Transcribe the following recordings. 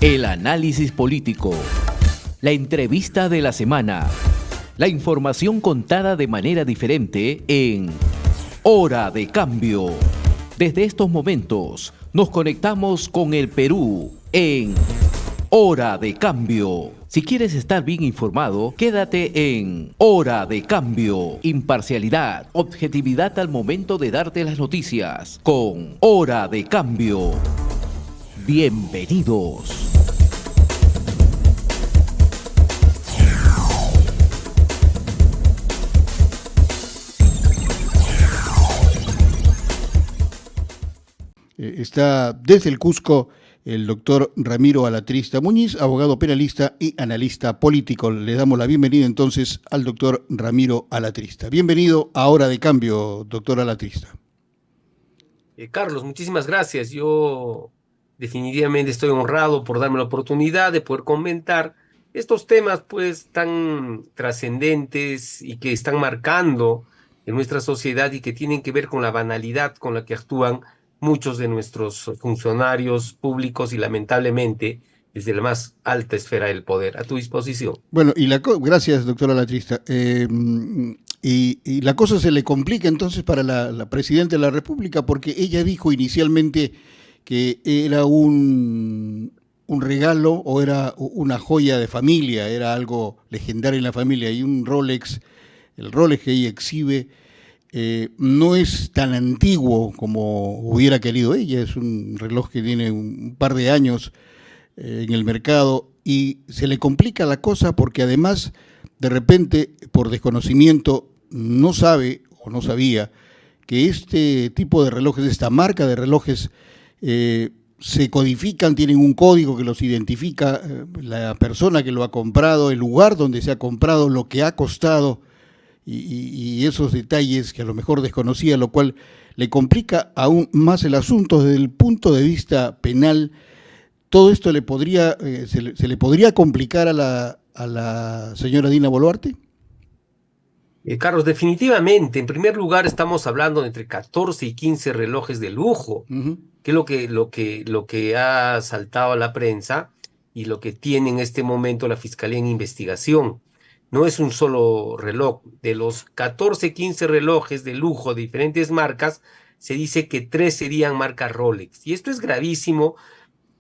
El análisis político, la entrevista de la semana, la información contada de manera diferente en Hora de Cambio. Desde estos momentos nos conectamos con el Perú en Hora de Cambio. Si quieres estar bien informado, quédate en Hora de Cambio. Imparcialidad, objetividad al momento de darte las noticias con Hora de Cambio. Bienvenidos. Está desde el Cusco el doctor Ramiro Alatrista Muñiz, abogado penalista y analista político. Le damos la bienvenida entonces al doctor Ramiro Alatrista. Bienvenido a Hora de Cambio, doctor Alatrista. Carlos, muchísimas gracias. Yo definitivamente estoy honrado por darme la oportunidad de poder comentar estos temas pues tan trascendentes y que están marcando en nuestra sociedad y que tienen que ver con la banalidad con la que actúan muchos de nuestros funcionarios públicos y lamentablemente desde la más alta esfera del poder. A tu disposición. Bueno, gracias, doctora Alatrista. Y la cosa se le complica entonces para la presidenta de la República, porque ella dijo inicialmente que era un regalo o era una joya de familia, era algo legendario en la familia, y un Rolex, el Rolex que ella exhibe, no es tan antiguo como hubiera querido ella, es un reloj que tiene un par de años en el mercado, y se le complica la cosa porque además de repente por desconocimiento no sabe o no sabía que este tipo de relojes, esta marca de relojes se codifican, tienen un código que los identifica, la persona que lo ha comprado, el lugar donde se ha comprado, lo que ha costado, y esos detalles que a lo mejor desconocía, lo cual le complica aún más el asunto desde el punto de vista penal. ¿Todo esto se le podría complicar a la señora Dina Boluarte? Carlos, definitivamente, en primer lugar estamos hablando de entre 14 y 15 relojes de lujo, que es lo que ha saltado a la prensa y lo que tiene en este momento la Fiscalía en investigación. No es un solo reloj. De los 14, 15 relojes de lujo de diferentes marcas, se dice que 3 serían marca Rolex. Y esto es gravísimo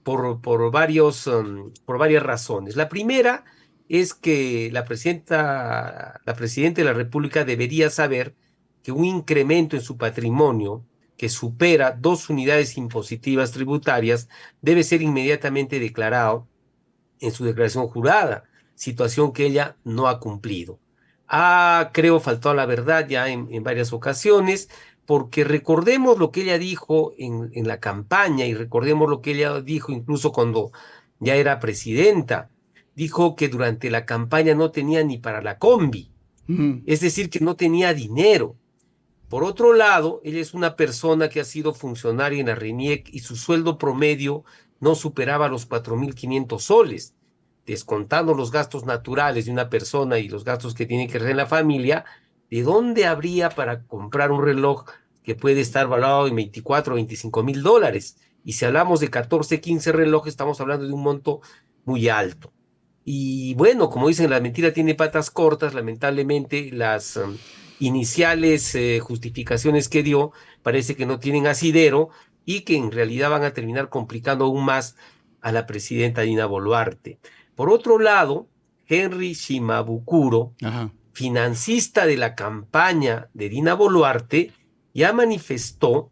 por varias razones. La primera es que la presidenta de la República debería saber que un incremento en su patrimonio que supera 2 unidades impositivas tributarias debe ser inmediatamente declarado en su declaración jurada, situación que ella no ha cumplido. Creo, faltado a la verdad ya en varias ocasiones, porque recordemos lo que ella dijo en la campaña y recordemos lo que ella dijo incluso cuando ya era presidenta. Dijo que durante la campaña no tenía ni para la combi, es decir, que no tenía dinero. Por otro lado, ella es una persona que ha sido funcionaria en la RENIEC y su sueldo promedio no superaba los 4.500 soles. Descontando los gastos naturales de una persona y los gastos que tiene que hacer en la familia, ¿de dónde habría para comprar un reloj que puede estar valorado en 24 o 25 mil dólares? Y si hablamos de 14, 15 relojes, estamos hablando de un monto muy alto. Y bueno, como dicen, la mentira tiene patas cortas. Lamentablemente, las iniciales justificaciones que dio parece que no tienen asidero y que en realidad van a terminar complicando aún más a la presidenta Dina Boluarte. Por otro lado, Henry Shimabukuro, financista de la campaña de Dina Boluarte, ya manifestó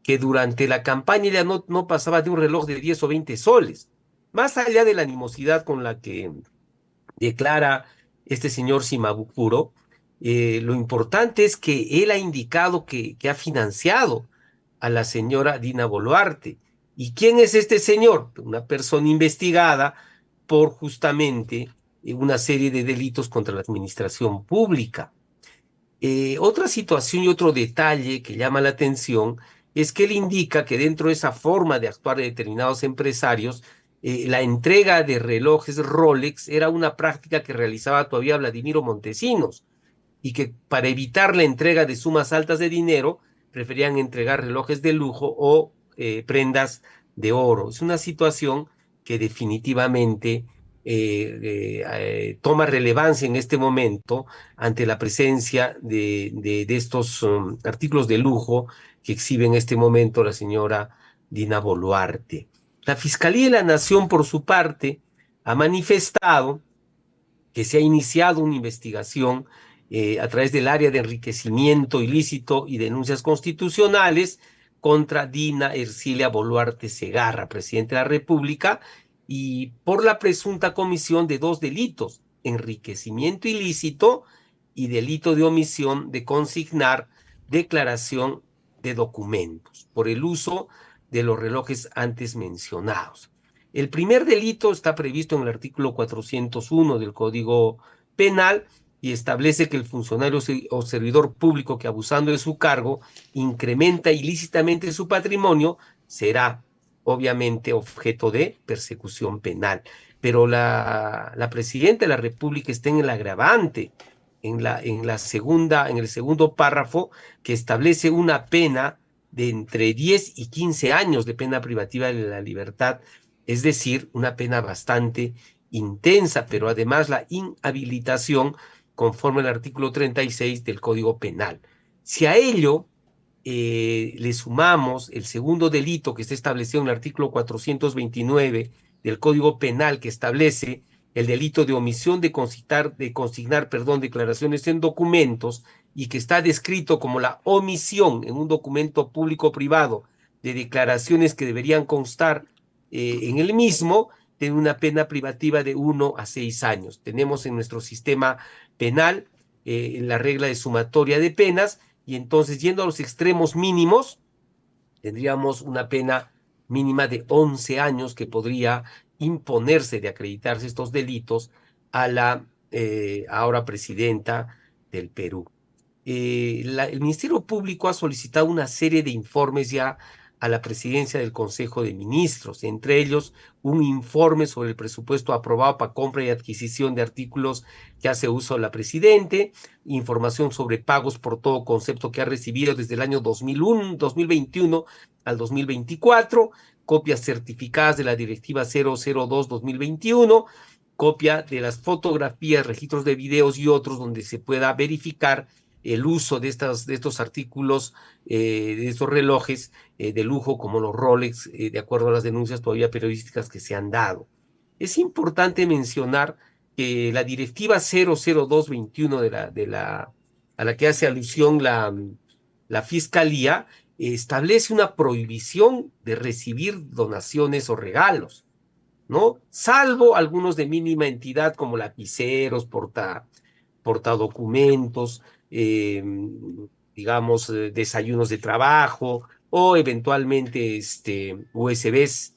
que durante la campaña ella no pasaba de un reloj de 10 o 20 soles. Más allá de la animosidad con la que declara este señor Shimabukuro, lo importante es que él ha indicado que ha financiado a la señora Dina Boluarte. ¿Y quién es este señor? Una persona investigada por justamente una serie de delitos contra la administración pública. Otra situación y otro detalle que llama la atención es que él indica que dentro de esa forma de actuar de determinados empresarios, la entrega de relojes Rolex era una práctica que realizaba todavía Vladimiro Montesinos y que para evitar la entrega de sumas altas de dinero preferían entregar relojes de lujo o prendas de oro. Es una situación que definitivamente toma relevancia en este momento ante la presencia de estos artículos de lujo que exhibe en este momento la señora Dina Boluarte. La Fiscalía de la Nación, por su parte, ha manifestado que se ha iniciado una investigación a través del área de enriquecimiento ilícito y denuncias constitucionales contra Dina Ercilia Boluarte Segarra, presidente de la República, y por la presunta comisión de 2 delitos: enriquecimiento ilícito y delito de omisión de consignar declaración de documentos por el uso de los relojes antes mencionados. El primer delito está previsto en el artículo 401 del Código Penal y establece que el funcionario o servidor público que, abusando de su cargo, incrementa ilícitamente su patrimonio, será obviamente objeto de persecución penal. Pero la presidenta de la República está en el agravante, en el segundo párrafo, que establece una pena de entre 10 y 15 años de pena privativa de la libertad, es decir, una pena bastante intensa, pero además la inhabilitación conforme al artículo 36 del Código Penal. Si a ello le sumamos el segundo delito que está establecido en el artículo 429 del Código Penal, que establece el delito de omisión de consignar, declaraciones en documentos, y que está descrito como la omisión en un documento público o privado de declaraciones que deberían constar en el mismo, tiene una pena privativa de 1 a 6 años. Tenemos en nuestro sistema penal la regla de sumatoria de penas, y entonces, yendo a los extremos mínimos, tendríamos una pena mínima de 11 años que podría imponerse de acreditarse estos delitos a la ahora presidenta del Perú. El Ministerio Público ha solicitado una serie de informes ya a la presidencia del Consejo de Ministros, entre ellos un informe sobre el presupuesto aprobado para compra y adquisición de artículos que hace uso la presidente, información sobre pagos por todo concepto que ha recibido desde el año 2021 al 2024, copias certificadas de la Directiva 002-2021, copia de las fotografías, registros de videos y otros donde se pueda verificar el uso de estos artículos, de estos relojes de lujo como los Rolex, de acuerdo a las denuncias todavía periodísticas que se han dado. Es importante mencionar que la Directiva 002-21 a la que hace alusión la Fiscalía establece una prohibición de recibir donaciones o regalos, ¿no? Salvo algunos de mínima entidad como lapiceros, portadocumentos, digamos, desayunos de trabajo o eventualmente USBs.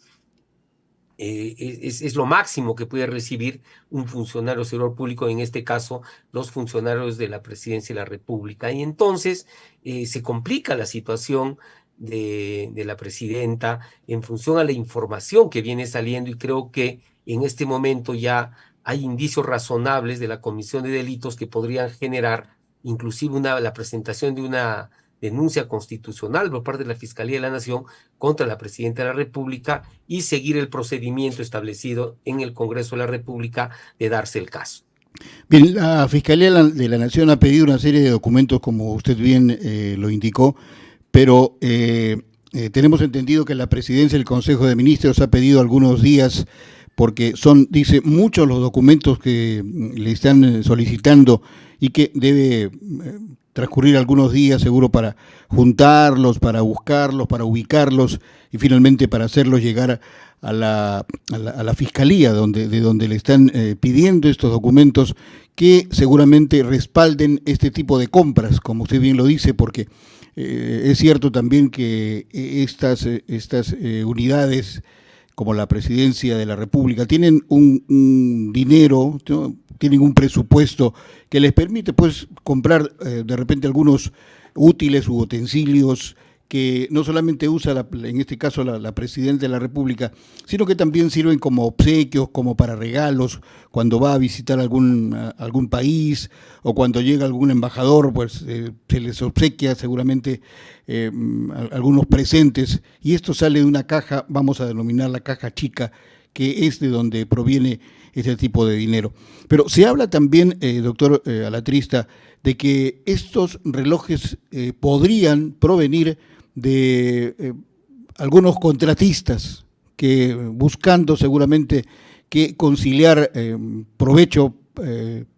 Es lo máximo que puede recibir un funcionario servidor público, en este caso los funcionarios de la Presidencia de la República. Y entonces se complica la situación de la presidenta en función a la información que viene saliendo, y creo que en este momento ya hay indicios razonables de la comisión de delitos que podrían generar inclusive la presentación de una denuncia constitucional por parte de la Fiscalía de la Nación contra la Presidenta de la República y seguir el procedimiento establecido en el Congreso de la República de darse el caso. Bien, la Fiscalía de la Nación ha pedido una serie de documentos, como usted bien lo indicó, pero tenemos entendido que la Presidencia del Consejo de Ministros ha pedido algunos días, porque son, dice, muchos los documentos que le están solicitando y que debe transcurrir algunos días seguro para juntarlos, para buscarlos, para ubicarlos y finalmente para hacerlos llegar a la Fiscalía, de donde le están pidiendo estos documentos que seguramente respalden este tipo de compras, como usted bien lo dice, porque es cierto también que estas unidades como la Presidencia de la República tienen un dinero, ¿no? Tienen un presupuesto que les permite pues comprar de repente algunos útiles u utensilios que no solamente usa en este caso la Presidenta de la República, sino que también sirven como obsequios, como para regalos, cuando va a visitar algún país o cuando llega algún embajador, pues se les obsequia seguramente algunos presentes, y esto sale de una caja, vamos a denominar la caja chica, que es de donde proviene este tipo de dinero. Pero se habla también, doctor Alatrista, de que estos relojes podrían provenir de algunos contratistas que, buscando seguramente que conciliar provecho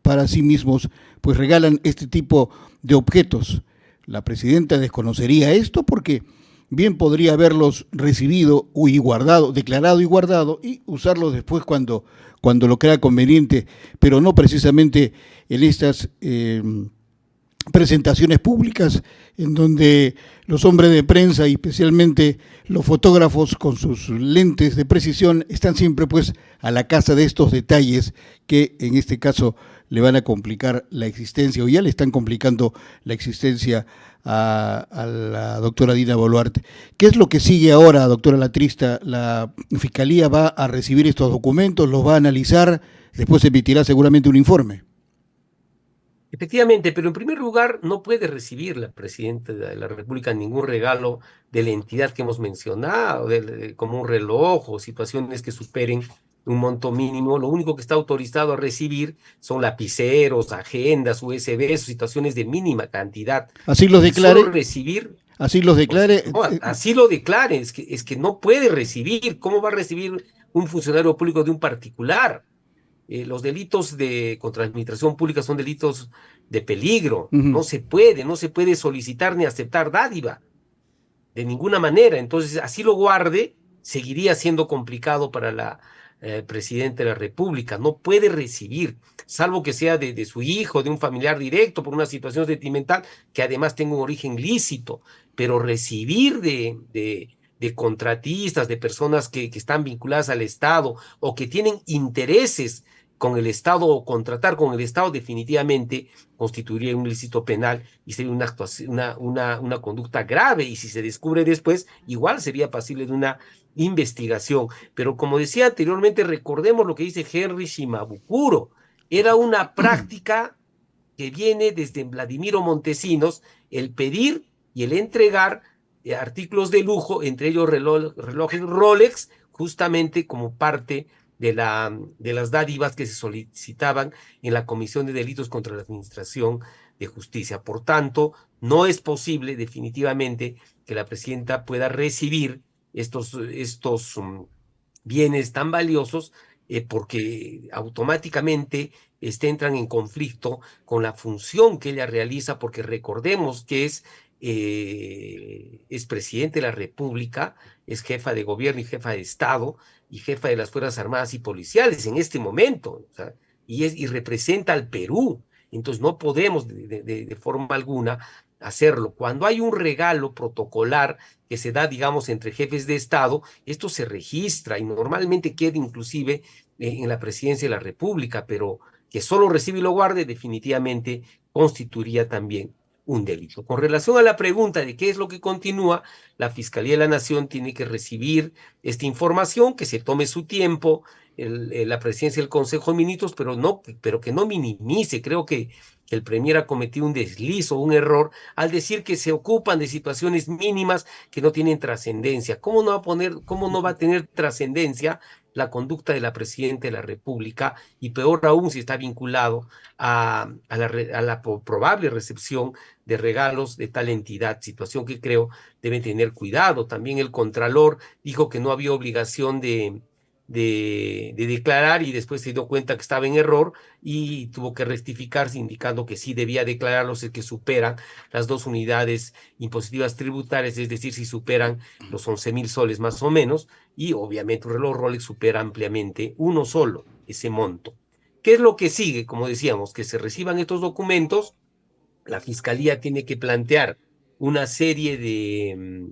para sí mismos, pues regalan este tipo de objetos. La presidenta desconocería esto porque bien podría haberlos recibido y guardado, declarado y guardado, y usarlos después cuando lo crea conveniente, pero no precisamente en estas presentaciones públicas en donde los hombres de prensa y especialmente los fotógrafos con sus lentes de precisión están siempre pues a la caza de estos detalles que en este caso le van a complicar la existencia, o ya le están complicando la existencia a la doctora Dina Boluarte. ¿Qué es lo que sigue ahora, doctora Alatrista? ¿La Fiscalía va a recibir estos documentos, los va a analizar, después emitirá seguramente un informe? Efectivamente, pero en primer lugar no puede recibir la presidenta de la República ningún regalo de la entidad que hemos mencionado, como un reloj o situaciones que superen un monto mínimo. Lo único que está autorizado a recibir son lapiceros, agendas, USB, situaciones de mínima cantidad. Así los declare. Solo recibir. Así los declare. No, así lo declare, es que no puede recibir. ¿Cómo va a recibir un funcionario público de un particular? Los delitos contra la administración pública son delitos de peligro. No se puede solicitar ni aceptar dádiva de ninguna manera. Entonces, así lo guarde, seguiría siendo complicado para la presidenta de la República. No puede recibir, salvo que sea de su hijo, de un familiar directo, por una situación sentimental, que además tenga un origen lícito, pero recibir de contratistas, de personas que están vinculadas al Estado o que tienen intereses con el Estado o contratar con el Estado, definitivamente constituiría un ilícito penal y sería una conducta grave, y si se descubre después, igual sería pasible de una investigación. Pero como decía anteriormente, recordemos lo que dice Henry Shimabukuro, era una práctica que viene desde Vladimiro Montesinos, el pedir y el entregar artículos de lujo, entre ellos relojes Rolex, justamente como parte de las dádivas que se solicitaban en la Comisión de Delitos contra la Administración de Justicia. Por tanto, no es posible definitivamente que la presidenta pueda recibir estos bienes tan valiosos porque automáticamente entran en conflicto con la función que ella realiza, porque recordemos que es presidente de la República, es jefa de gobierno y jefa de Estado y jefa de las Fuerzas Armadas y Policiales en este momento, o sea, y representa al Perú. Entonces no podemos de forma alguna hacerlo. Cuando hay un regalo protocolar que se da, digamos, entre jefes de Estado, esto se registra y normalmente queda inclusive en la presidencia de la República, pero que solo recibe y lo guarde definitivamente constituiría también un delito. Con relación a la pregunta de qué es lo que continúa, la Fiscalía de la Nación tiene que recibir esta información, que se tome su tiempo, la presidencia del Consejo de Ministros, pero que no minimice. Creo que el Premier ha cometido un desliz o un error al decir que se ocupan de situaciones mínimas que no tienen trascendencia. ¿Cómo no va a tener trascendencia la conducta de la presidenta de la República, y peor aún si está vinculado a la probable recepción de regalos de tal entidad, situación que creo deben tener cuidado? También el Contralor dijo que no había obligación de declarar, y después se dio cuenta que estaba en error y tuvo que rectificarse, indicando que sí debía declararlos el que superan las 2 unidades impositivas tributarias, es decir, si superan los 11.000 soles más o menos, y obviamente un reloj Rolex supera ampliamente uno solo ese monto. ¿Qué es lo que sigue? Como decíamos, que se reciban estos documentos, la Fiscalía tiene que plantear una serie de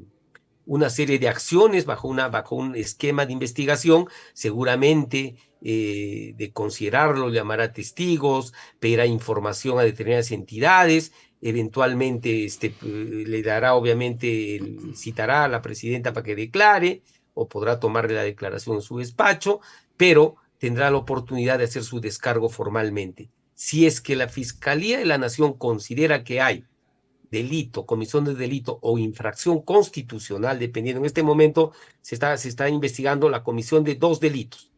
acciones bajo un esquema de investigación, seguramente de considerarlo, llamará testigos, pedirá información a determinadas entidades, eventualmente le dará, obviamente, citará a la presidenta para que declare, o podrá tomarle la declaración en su despacho, pero tendrá la oportunidad de hacer su descargo formalmente. Si es que la Fiscalía de la Nación considera que hay delito, comisión de delito o infracción constitucional, dependiendo. En este momento se está investigando la comisión de 2 delitos.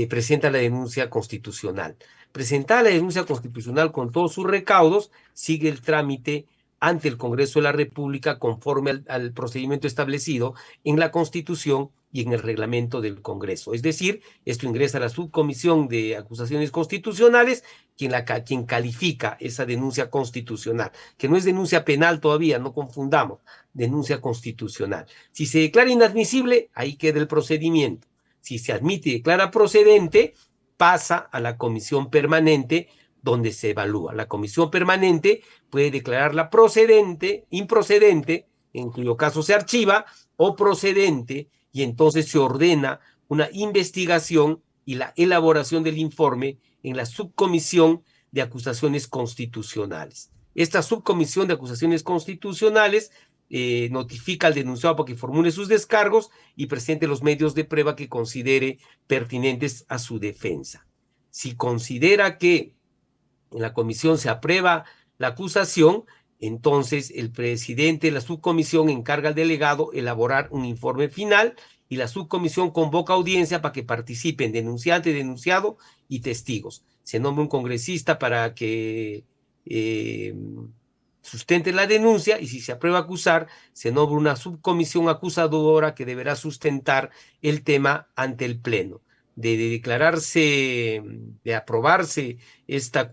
presenta la denuncia constitucional. Presentada la denuncia constitucional con todos sus recaudos, sigue el trámite ante el Congreso de la República conforme al procedimiento establecido en la Constitución y en el reglamento del Congreso. Es decir, esto ingresa a la subcomisión de acusaciones constitucionales, quien califica esa denuncia constitucional, que no es denuncia penal todavía, no confundamos, denuncia constitucional. Si se declara inadmisible, ahí queda el procedimiento. Si se admite y declara procedente, pasa a la comisión permanente donde se evalúa. La comisión permanente puede declararla procedente, improcedente, en cuyo caso se archiva, o procedente, y entonces se ordena una investigación y la elaboración del informe en la subcomisión de acusaciones constitucionales. Esta subcomisión de acusaciones constitucionales notifica al denunciado para que formule sus descargos y presente los medios de prueba que considere pertinentes a su defensa. Si considera que en la comisión se aprueba la acusación, entonces el presidente de la subcomisión encarga al delegado elaborar un informe final y la subcomisión convoca audiencia para que participen denunciante, denunciado y testigos. Se nombra un congresista para que sustente la denuncia y si se aprueba acusar, se nombra una subcomisión acusadora que deberá sustentar el tema ante el Pleno. De declararse, de aprobarse esta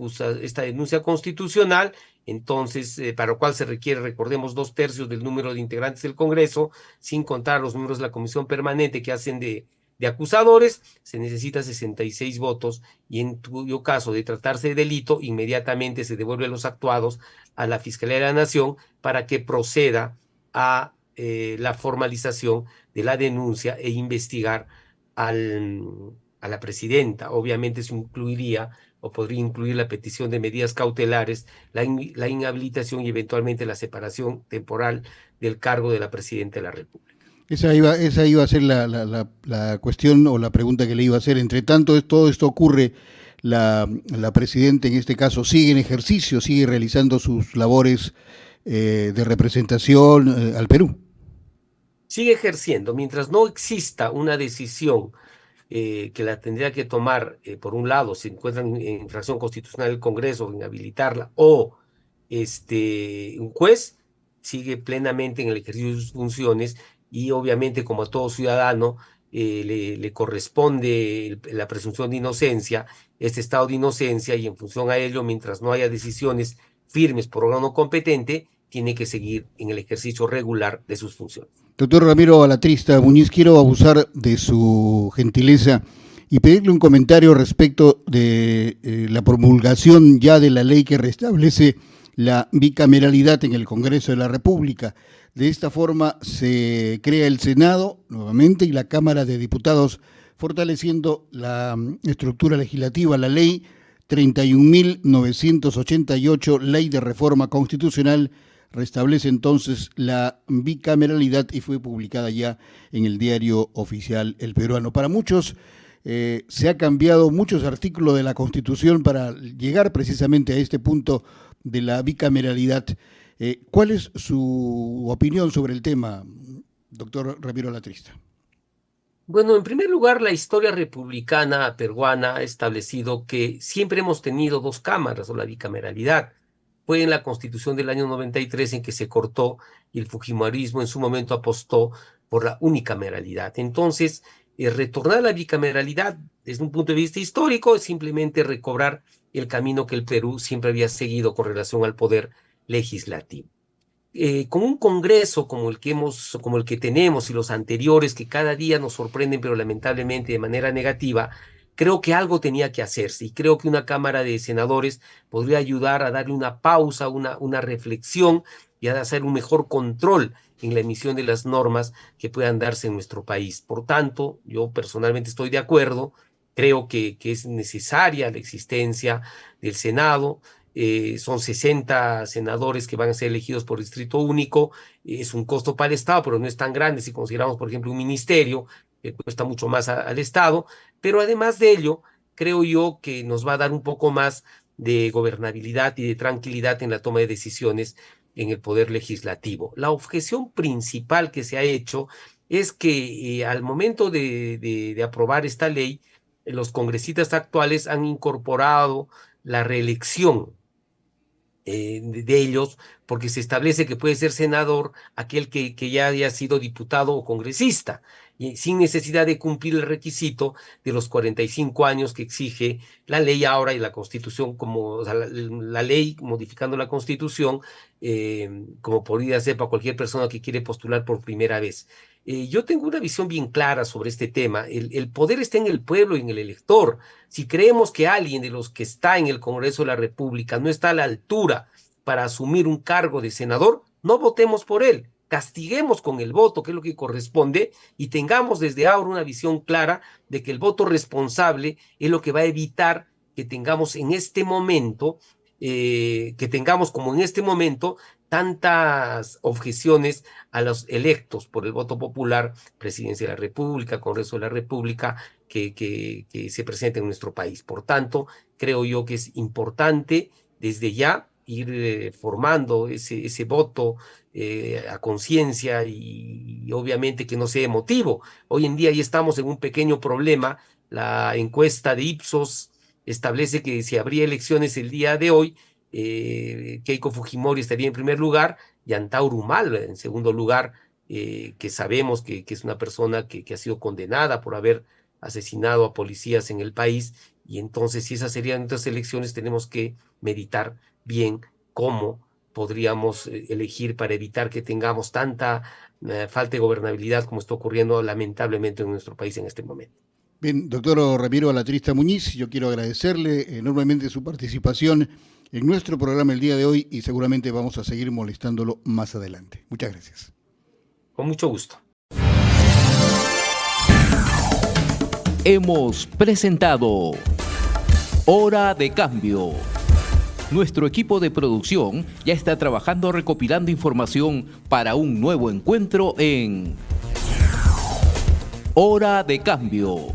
denuncia constitucional, entonces, para lo cual se requiere, recordemos, 2/3 del número de integrantes del Congreso, sin contar los miembros de la comisión permanente que hacen de acusadores, se necesita 66 votos y en cuyo caso de tratarse de delito, inmediatamente se devuelve los actuados a la Fiscalía de la Nación para que proceda a la formalización de la denuncia e investigar a la presidenta. Obviamente eso incluiría o podría incluir la petición de medidas cautelares, la inhabilitación y eventualmente la separación temporal del cargo de la presidenta de la República. Esa iba a ser la cuestión o la pregunta que le iba a hacer. Entre tanto, todo esto ocurre, la presidenta en este caso sigue en ejercicio, sigue realizando sus labores de representación al Perú. Sigue ejerciendo, mientras no exista una decisión que la tendría que tomar, por un lado, se encuentra en infracción constitucional del Congreso, inhabilitarla, o un juez sigue plenamente en el ejercicio de sus funciones y obviamente como a todo ciudadano le corresponde la presunción de inocencia, este estado de inocencia y en función a ello, mientras no haya decisiones firmes por órgano competente, tiene que seguir en el ejercicio regular de sus funciones. Doctor Ramiro Alatrista Muñiz, quiero abusar de su gentileza y pedirle un comentario respecto de la promulgación ya de la ley que restablece la bicameralidad en el Congreso de la República. De esta forma se crea el Senado nuevamente y la Cámara de Diputados, fortaleciendo la estructura legislativa. La ley 31.988, Ley de Reforma Constitucional, restablece entonces la bicameralidad y fue publicada ya en el Diario Oficial El Peruano. Para muchos se ha cambiado muchos artículos de la Constitución para llegar precisamente a este punto de la bicameralidad. ¿Cuál es su opinión sobre el tema, doctor Ramiro Alatrista? Bueno, en primer lugar, la historia republicana peruana ha establecido que siempre hemos tenido dos cámaras o la bicameralidad. Fue en la Constitución del año 93 en que se cortó y el fujimorismo en su momento apostó por la unicameralidad. Entonces, retornar a la bicameralidad desde un punto de vista histórico es simplemente recobrar el camino que el Perú siempre había seguido con relación al poder legislativo. Con un Congreso como el que tenemos y los anteriores que cada día nos sorprenden, pero lamentablemente de manera negativa, creo que algo tenía que hacerse y creo que una Cámara de Senadores podría ayudar a darle una pausa, una reflexión y a hacer un mejor control en la emisión de las normas que puedan darse en nuestro país. Por tanto, yo personalmente estoy de acuerdo, creo que es necesaria la existencia del Senado. Son 60 senadores que van a ser elegidos por distrito único, es un costo para el Estado, pero no es tan grande si consideramos, por ejemplo, un ministerio que cuesta mucho más al Estado, pero además de ello, creo yo que nos va a dar un poco más de gobernabilidad y de tranquilidad en la toma de decisiones en el poder legislativo. La objeción principal que se ha hecho es que al momento de aprobar esta ley, los congresistas actuales han incorporado la reelección de ellos, porque se establece que puede ser senador aquel que ya haya sido diputado o congresista, y sin necesidad de cumplir el requisito de los 45 años que exige la ley ahora y la Constitución, como o sea, la ley modificando la Constitución, como podría ser para cualquier persona que quiere postular por primera vez. Yo tengo una visión bien clara sobre este tema. El poder está en el pueblo y en el elector. Si creemos que alguien de los que está en el Congreso de la República no está a la altura para asumir un cargo de senador, no votemos por él. Castiguemos con el voto, que es lo que corresponde, y tengamos desde ahora una visión clara de que el voto responsable es lo que va a evitar que tengamos en este momento, como en este momento, tantas objeciones a los electos por el voto popular, Presidencia de la República, Congreso de la República, que se presenta en nuestro país. Por tanto, creo yo que es importante desde ya ir formando ese voto a conciencia y obviamente que no sea emotivo. Hoy en día ya estamos en un pequeño problema. La encuesta de Ipsos establece que si habría elecciones el día de hoy, Keiko Fujimori estaría en primer lugar y Antauro Humala en segundo lugar, que sabemos que es una persona que ha sido condenada por haber asesinado a policías en el país, y entonces si esas serían nuestras elecciones tenemos que meditar bien cómo podríamos elegir para evitar que tengamos tanta falta de gobernabilidad como está ocurriendo lamentablemente en nuestro país en este momento. Bien, doctor Ramiro Alatrista Muñiz, yo quiero agradecerle enormemente su participación en nuestro programa el día de hoy y seguramente vamos a seguir molestándolo más adelante. Muchas gracias. Con mucho gusto. Hemos presentado Hora de Cambio. Nuestro equipo de producción ya está trabajando recopilando información para un nuevo encuentro en Hora de Cambio.